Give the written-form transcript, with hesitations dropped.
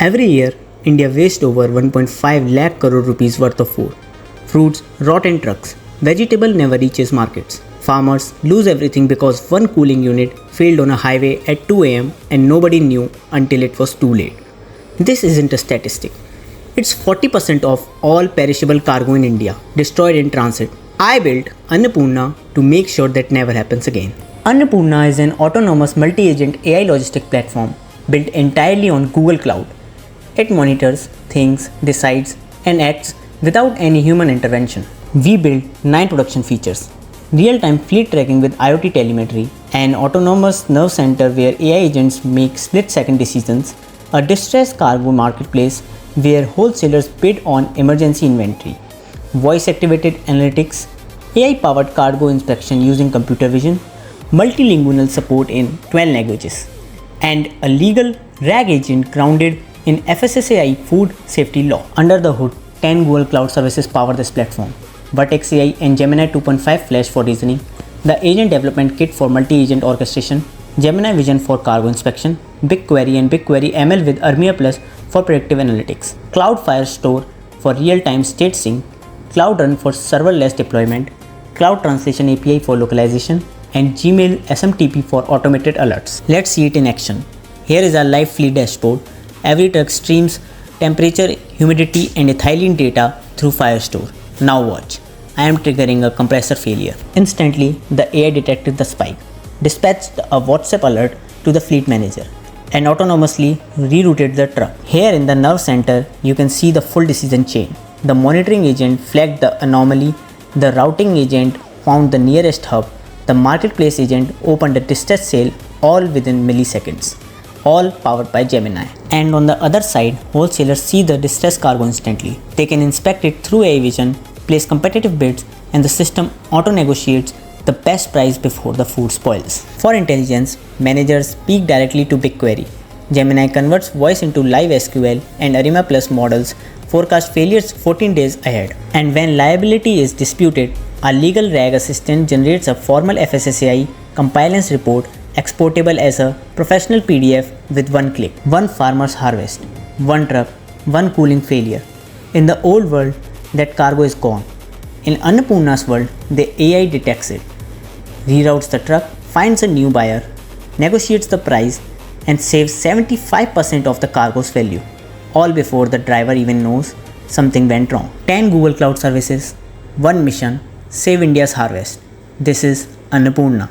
Every year, India wastes over 1.5 lakh crore rupees worth of food. Fruits rot in trucks. Vegetable never reaches markets. Farmers lose everything because one cooling unit failed on a highway at 2 am and nobody knew until it was too late. This isn't a statistic. It's 40% of all perishable cargo in India destroyed in transit. I built Annapurna to make sure that never happens again. Annapurna is an autonomous multi-agent AI logistic platform built entirely on Google Cloud. It monitors, thinks, decides, and acts without any human intervention. We built 9 production features: real-time fleet tracking with IoT telemetry, an autonomous nerve center where AI agents make split-second decisions, a distressed cargo marketplace where wholesalers bid on emergency inventory, voice-activated analytics, AI-powered cargo inspection using computer vision, multilingual support in 12 languages, and a legal RAG agent grounded in FSSAI food safety law. Under the hood, 10 Google Cloud services power this platform: Vertex AI and Gemini 2.5 Flash for reasoning, the Agent Development Kit for multi-agent orchestration, Gemini Vision for cargo inspection, BigQuery and BigQuery ML with Armia Plus for predictive analytics, Cloud Firestore for real-time state sync, Cloud Run for serverless deployment, Cloud Translation API for localization, and Gmail SMTP for automated alerts. Let's see it in action. Here is our live fleet dashboard. Every truck streams temperature, humidity, and ethylene data through Firestore. Now watch. I am triggering a compressor failure. Instantly, the AI detected the spike, dispatched a WhatsApp alert to the fleet manager, and autonomously rerouted the truck. Here in the nerve center, you can see the full decision chain. The monitoring agent flagged the anomaly, the routing agent found the nearest hub, the marketplace agent opened a distress sale, all within milliseconds, all powered by Gemini. And on the other side, wholesalers see the distressed cargo instantly. They can inspect it through AI vision, place competitive bids, and the system auto-negotiates the best price before the food spoils. For intelligence, managers speak directly to BigQuery. Gemini converts voice into live SQL, and Arima Plus models forecast failures 14 days ahead. And when liability is disputed, our legal RAG assistant generates a formal FSSAI compliance report exportable as a professional PDF with one click. One farmer's harvest, one truck, one cooling failure. In the old world, that cargo is gone. In Annapurna's world, the AI detects it, reroutes the truck, finds a new buyer, negotiates the price, and saves 75% of the cargo's value, all before the driver even knows something went wrong. 10 Google Cloud services, one mission: save India's harvest. This is Annapurna.